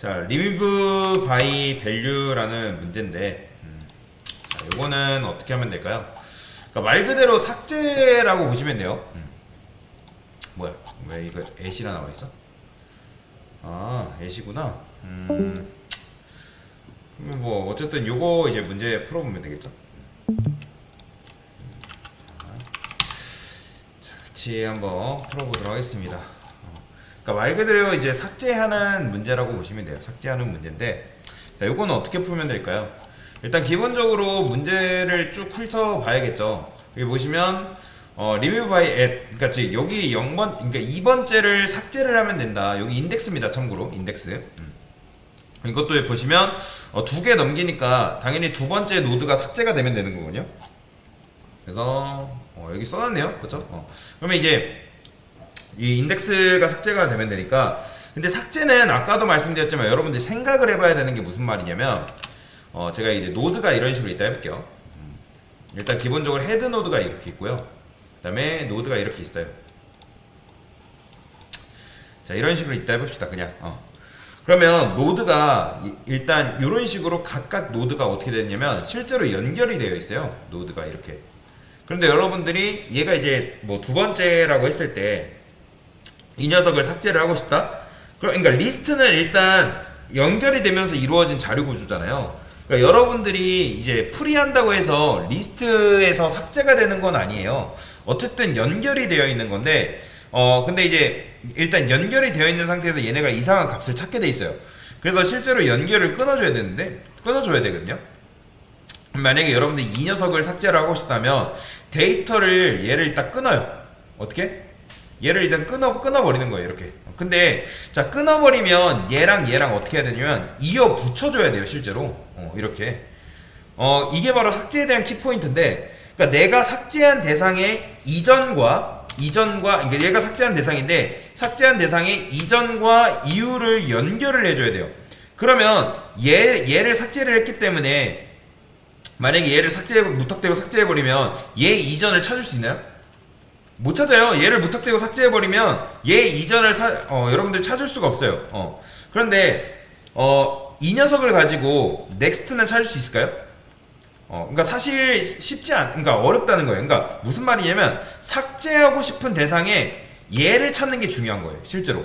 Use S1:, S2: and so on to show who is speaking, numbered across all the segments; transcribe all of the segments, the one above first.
S1: 자, remove by value라는 문제인데, 자, 요거는 어떻게 하면 될까요? 그러니까 말 그대로 삭제라고 보시면 돼요. 뭐야? 왜 이거 at이라 나와 있어? 아, at이구나. 뭐 어쨌든 요거 이제 문제 풀어보면 되겠죠. 자, 같이 한번 풀어보도록 하겠습니다. 그러니까 말 그대로 이제 삭제하는 문제라고 보시면 돼요. 삭제하는 문제인데, 자, 요거는 어떻게 풀면 될까요? 일단 기본적으로 문제를 쭉 훑어 봐야겠죠. 여기 보시면 remove by at, 그러니까 즉 여기 0번, 그러니까 2번째를 삭제를 하면 된다. 여기 인덱스입니다. 참고로 인덱스. 이것도 보시면 두 개 넘기니까 당연히 두 번째 노드가 삭제가 되면 되는 거군요. 그래서 여기 써놨네요. 그렇죠? 그러면 이제 이 인덱스가 삭제가 되면 되니까, 근데 삭제는 아까도 말씀드렸지만 여러분들이 생각을 해봐야 되는 게 무슨 말이냐면, 제가 이제 노드가 이런 식으로 있다 해볼게요. 일단 기본적으로 헤드 노드가 이렇게 있고요. 그 다음에 노드가 이렇게 있어요. 자, 이런 식으로 있다 해봅시다. 그냥 그러면 노드가 일단 이런 식으로 각각 노드가 어떻게 되냐면 실제로 연결이 되어 있어요. 노드가 이렇게. 그런데 여러분들이 얘가 이제 뭐 두 번째라고 했을 때 이 녀석을 삭제를 하고 싶다? 그러니까 리스트는 일단 연결이 되면서 이루어진 자료 구조잖아요. 그러니까 여러분들이 이제 풀이한다고 해서 리스트에서 삭제가 되는 건 아니에요. 어쨌든 연결이 되어 있는 건데, 근데 이제 일단 연결이 되어 있는 상태에서 얘네가 이상한 값을 찾게 돼 있어요. 그래서 실제로 연결을 끊어줘야 되는데, 끊어줘야 되거든요. 만약에 여러분들이 이 녀석을 삭제를 하고 싶다면 데이터를 얘를 딱 끊어요. 어떻게? 얘를 일단 끊어버리는 거예요. 이렇게. 근데 자, 끊어버리면 얘랑 어떻게 해야 되냐면 이어 붙여줘야 돼요. 실제로 이렇게. 이게 바로 삭제에 대한 키포인트인데, 그러니까 내가 삭제한 대상의 이전과 그러니까 얘가 삭제한 대상인데 삭제한 대상의 이전과 이후를 연결을 해줘야 돼요. 그러면 얘를 삭제를 했기 때문에 만약에 얘를 무턱대고 삭제해버리면 얘 이전을 찾을 수 있나요? 못 찾아요. 얘를 무턱대고 삭제해버리면 얘 이전을 여러분들 찾을 수가 없어요. 그런데 이 녀석을 가지고 넥스트는 찾을 수 있을까요? 그러니까 사실 그러니까 어렵다는 거예요. 그러니까 무슨 말이냐면 삭제하고 싶은 대상에 얘를 찾는 게 중요한 거예요. 실제로.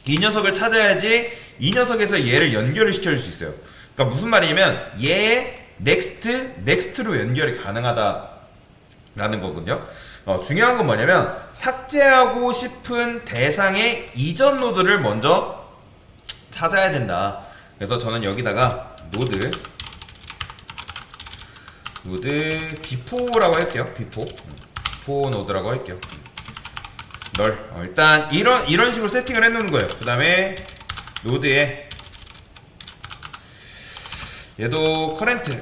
S1: 이 녀석을 찾아야지 이 녀석에서 얘를 연결을 시켜줄 수 있어요. 그러니까 무슨 말이냐면 얘 넥스트로 연결이 가능하다라는 거거든요. 중요한 건 뭐냐면 삭제하고 싶은 대상의 이전 노드를 먼저 찾아야 된다. 그래서 저는 여기다가 노드 비포라고 할게요. 비포 노드라고 할게요. 일단 이런 식으로 세팅을 해놓는 거예요. 그 다음에 노드에 얘도 커렌트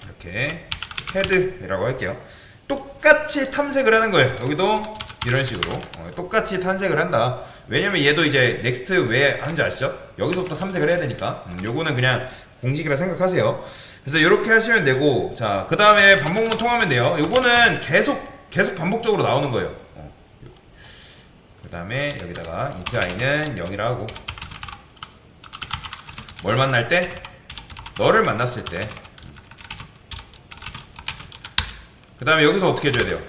S1: 이렇게 헤드라고 할게요. 똑같이 탐색을 하는 거예요. 여기도 이런 식으로 똑같이 탐색을 한다. 왜냐면 얘도 이제 넥스트 왜 하는지 아시죠? 여기서부터 탐색을 해야 되니까. 요거는 그냥 공식이라 생각하세요. 그래서 이렇게 하시면 되고, 자, 그 다음에 반복문 통하면 돼요. 요거는 계속 반복적으로 나오는 거예요. 그 다음에 여기다가 int i는 0이라 하고, 뭘 만날 때? 너를 만났을 때. 그 다음에 여기서 어떻게 해줘야 돼요?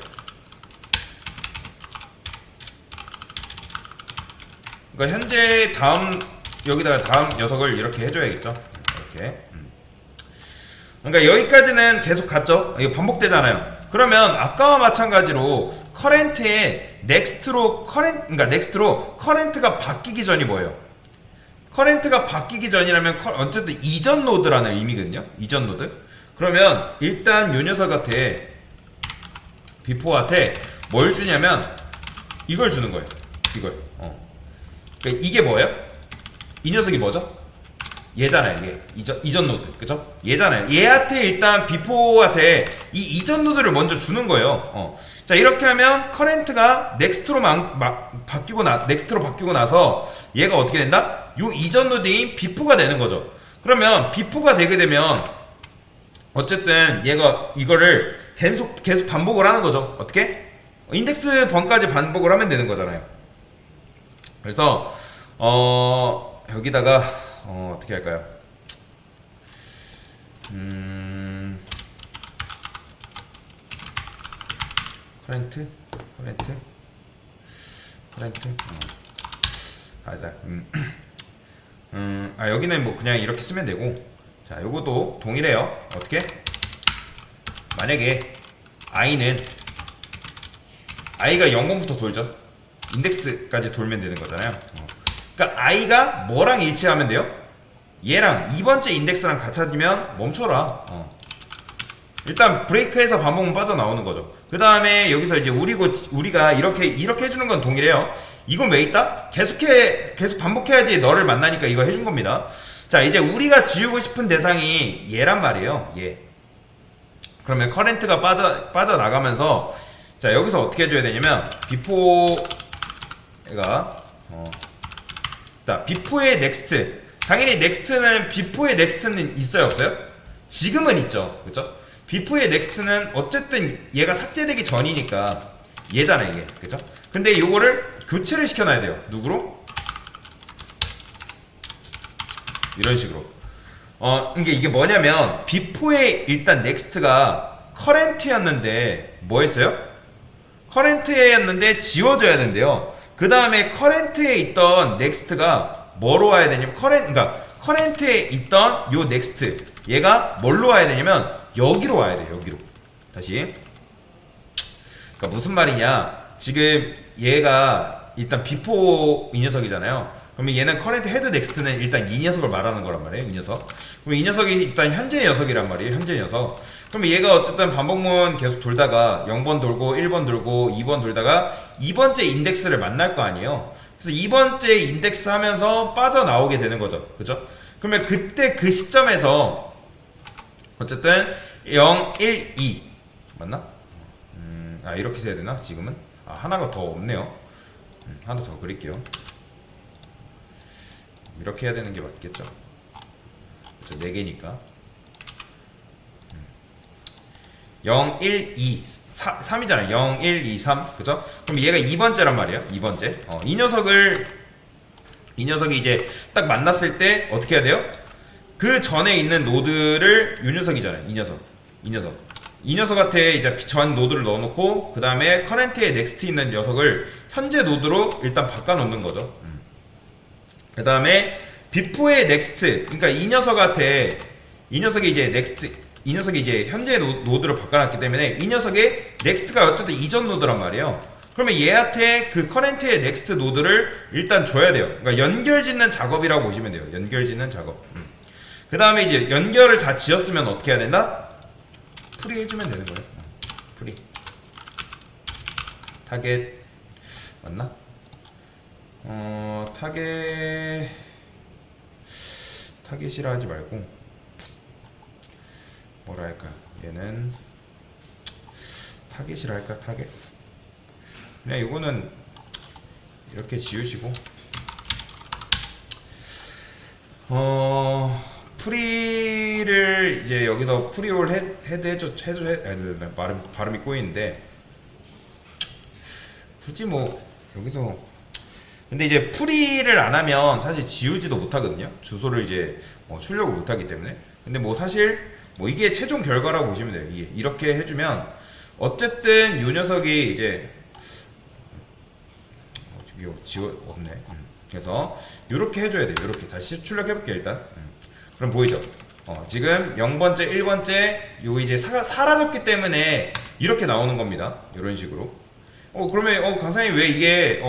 S1: 그러니까 현재 여기다가 다음 녀석을 이렇게 해줘야겠죠. 이렇게. 그러니까 여기까지는 계속 갔죠. 이거 반복되잖아요. 그러면 아까와 마찬가지로 커렌트에 넥스트로 커렌트가 바뀌기 전이 뭐예요? 커렌트가 바뀌기 전이라면 어쨌든 이전 노드라는 의미거든요. 이전 노드. 그러면 일단 요 녀석한테 비포한테 뭘 주냐면 이걸 주는 거예요. 이걸. 그러니까 이게 뭐예요? 이 녀석이 뭐죠? 얘잖아요. 얘 이전 노드. 그죠? 얘잖아요. 얘한테 일단 비포한테 이 이전 노드를 먼저 주는 거예요. 자, 이렇게 하면 커렌트가 넥스트로 바뀌고 나서 얘가 어떻게 된다? 요 이전 노드인 비포가 되는 거죠. 그러면 비포가 되게 되면 어쨌든 얘가 이거를 계속 반복을 하는 거죠. 어떻게? 인덱스 번까지 반복을 하면 되는 거잖아요. 그래서 여기다가 어떻게 할까요? 커렌트 아니다. 여기는 뭐 그냥 이렇게 쓰면 되고, 자 요것도 동일해요. 어떻게? 만약에 i는 i가 0번부터 돌죠. 인덱스까지 돌면 되는 거잖아요. 그러니까 i가 뭐랑 일치하면 돼요? 얘랑 2번째 인덱스랑 같아지면 멈춰라. 일단 브레이크해서 반복문 빠져나오는 거죠. 그 다음에 여기서 이제 우리가 이렇게 해주는 건 동일해요. 이건 왜 있다? 계속 반복해야지 너를 만나니까 이거 해준 겁니다. 자, 이제 우리가 지우고 싶은 대상이 얘란 말이에요. 얘. 그러면 커렌트가 빠져나가면서, 자, 여기서 어떻게 해줘야 되냐면, 비포가, 자, 비포의 넥스트. 당연히 넥스트는, 비포의 넥스트는 있어요, 없어요? 지금은 있죠. 그쵸? 비포의 넥스트는 어쨌든 얘가 삭제되기 전이니까 얘잖아요, 이게. 그쵸? 근데 이거를 교체를 시켜놔야 돼요. 누구로? 이런 식으로. 이게 뭐냐면, 비포의 일단 넥스트가 커렌트였는데, 뭐 했어요? 커렌트였는데 지워져야 된대요. 그 다음에 커렌트에 있던 넥스트가 뭐로 와야 되냐면, 그러니까 커렌트에 있던 요 넥스트, 얘가 뭘로 와야 되냐면, 여기로 와야 돼요. 여기로. 다시. 그러니까 무슨 말이냐? 지금 얘가 일단 비포 이 녀석이잖아요. 그러면 얘는 커렌트 헤드 넥스트는 일단 이 녀석을 말하는 거란 말이에요. 이 녀석. 그럼 이 녀석이 일단 현재 녀석이란 말이에요. 현재 녀석. 그러면 얘가 어쨌든 반복문 계속 돌다가 0번 돌고 1번 돌고 2번 돌다가 2번째 인덱스를 만날 거 아니에요. 그래서 2번째 인덱스 하면서 빠져나오게 되는 거죠. 그죠? 그러면 그때 그 시점에서 어쨌든 0, 1, 2 맞나? 이렇게 써야 되나? 지금은? 하나가 더 없네요. 하나 더 그릴게요. 이렇게 해야 되는 게 맞겠죠? 그렇죠? 4개니까 0, 1, 2 3이잖아요. 0, 1, 2, 3 그죠? 그럼 얘가 2번째란 말이에요. 2번째. 이 녀석이 이제 딱 만났을 때 어떻게 해야 돼요? 그 전에 있는 노드를 이 녀석이잖아요. 이 녀석한테 이제 전 노드를 넣어놓고 그 다음에 커렌트에 넥스트 있는 녀석을 현재 노드로 일단 바꿔놓는 거죠. 그 다음에 비포의 넥스트, 그러니까 이 녀석이 이제 현재 노드를 바꿔놨기 때문에 이 녀석의 넥스트가 어쨌든 이전 노드란 말이에요. 그러면 얘한테 그 커렌트의 넥스트 노드를 일단 줘야 돼요. 그러니까 연결짓는 작업이라고 보시면 돼요. 연결짓는 작업. 그 다음에 이제 연결을 다 지었으면 어떻게 해야 된다? 프리 해주면 되는 거예요. 프리. 타겟 맞나? 타겟이라 하지 말고 뭐라 할까? 얘는 타겟이라 할까? 타겟. 그냥 이거는 이렇게 지우시고 프리를 이제 여기서 프리올 헤드 발음이 꼬이는데 굳이 뭐 여기서 근데 이제 프리를 안 하면 사실 지우지도 못하거든요. 주소를 이제 출력을 못하기 때문에. 근데 뭐 사실 뭐 이게 최종 결과라고 보시면 돼요. 이게 이렇게 해주면 어쨌든 요 녀석이 이제 없네. 그래서 이렇게 해줘야 돼요. 이렇게 다시 출력해볼게요. 일단. 그럼 보이죠? 지금 0번째, 1번째 요 이제 사라졌기 때문에 이렇게 나오는 겁니다. 이런 식으로. 그러면 강사님 왜 이게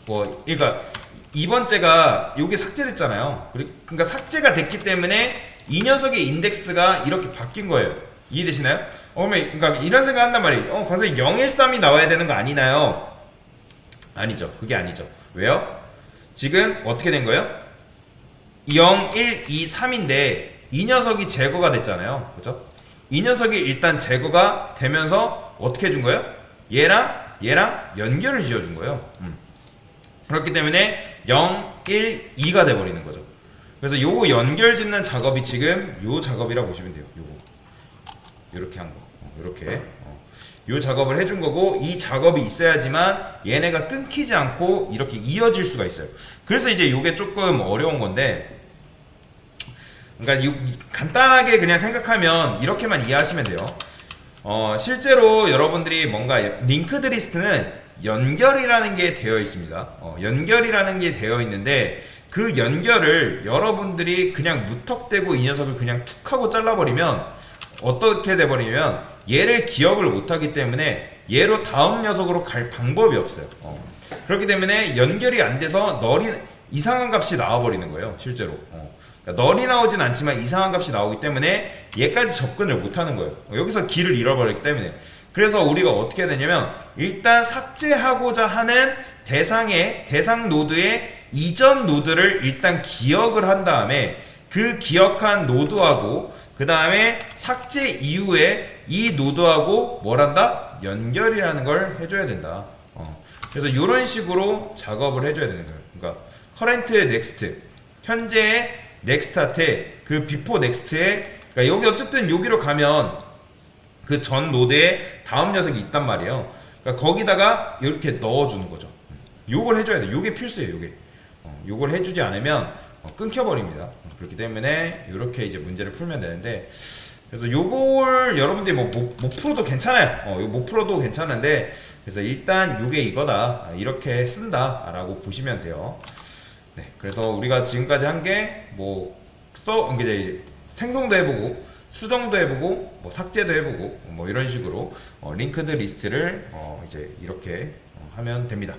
S1: 그러니까 2번째가 요게 삭제됐잖아요. 그러니까 삭제가 됐기 때문에 이 녀석의 인덱스가 이렇게 바뀐 거예요. 이해되시나요? 그러니까 이런 생각 한단 말이에요. 강사님 013이 나와야 되는 거 아니나요? 아니죠. 그게 아니죠. 왜요? 지금 어떻게 된 거예요? 0, 1, 2, 3인데 이 녀석이 제거가 됐잖아요. 그죠? 이 녀석이 일단 제거가 되면서 어떻게 해준 거예요? 얘랑 연결을 지어준 거예요. 그렇기 때문에 0, 1, 2가 돼버리는 거죠. 그래서 요거 연결 짓는 작업이 지금 요 작업이라고 보시면 돼요. 요거 이렇게 한 거. 이렇게 요 작업을 해준 거고, 이 작업이 있어야지만 얘네가 끊기지 않고 이렇게 이어질 수가 있어요. 그래서 이제 요게 조금 어려운 건데, 그러니까 간단하게 그냥 생각하면 이렇게만 이해하시면 돼요. 실제로 여러분들이 뭔가 링크드 리스트는 연결이라는 게 되어 있습니다. 연결이라는 게 되어 있는데, 그 연결을 여러분들이 그냥 무턱대고 이 녀석을 그냥 툭 하고 잘라버리면 어떻게 돼버리면 얘를 기억을 못하기 때문에 얘로 다음 녀석으로 갈 방법이 없어요. 그렇기 때문에 연결이 안 돼서 널이 이상한 값이 나와버리는 거예요. 실제로. 그러니까 널이 나오진 않지만 이상한 값이 나오기 때문에 얘까지 접근을 못하는 거예요. 여기서 길을 잃어버리기 때문에. 그래서 우리가 어떻게 해야 되냐면, 일단 삭제하고자 하는 대상 노드의 이전 노드를 일단 기억을 한 다음에, 그 기억한 노드하고 그 다음에 삭제 이후에 이 노드하고 뭘 한다? 연결이라는 걸 해줘야 된다. 그래서 이런 식으로 작업을 해줘야 되는 거예요. 그러니까 current next, 현재의 next한테 그 before next에, 그러니까 여기 어쨌든 여기로 가면 그 전 노드에 다음 녀석이 있단 말이에요. 그러니까 거기다가 이렇게 넣어주는 거죠. 요걸 해줘야 돼. 요게 필수예요. 요게. 요걸 해주지 않으면 끊겨버립니다. 그렇기 때문에 이렇게 이제 문제를 풀면 되는데, 그래서 요걸 여러분들이 못 풀어도 괜찮아요. 못 풀어도 괜찮은데, 그래서 일단 요게 이거다, 이렇게 쓴다라고 보시면 돼요. 네, 그래서 우리가 지금까지 한 게 이제 생성도 해보고, 수정도 해보고, 삭제도 해보고, 이런 식으로 링크드 리스트를 이제 이렇게 하면 됩니다.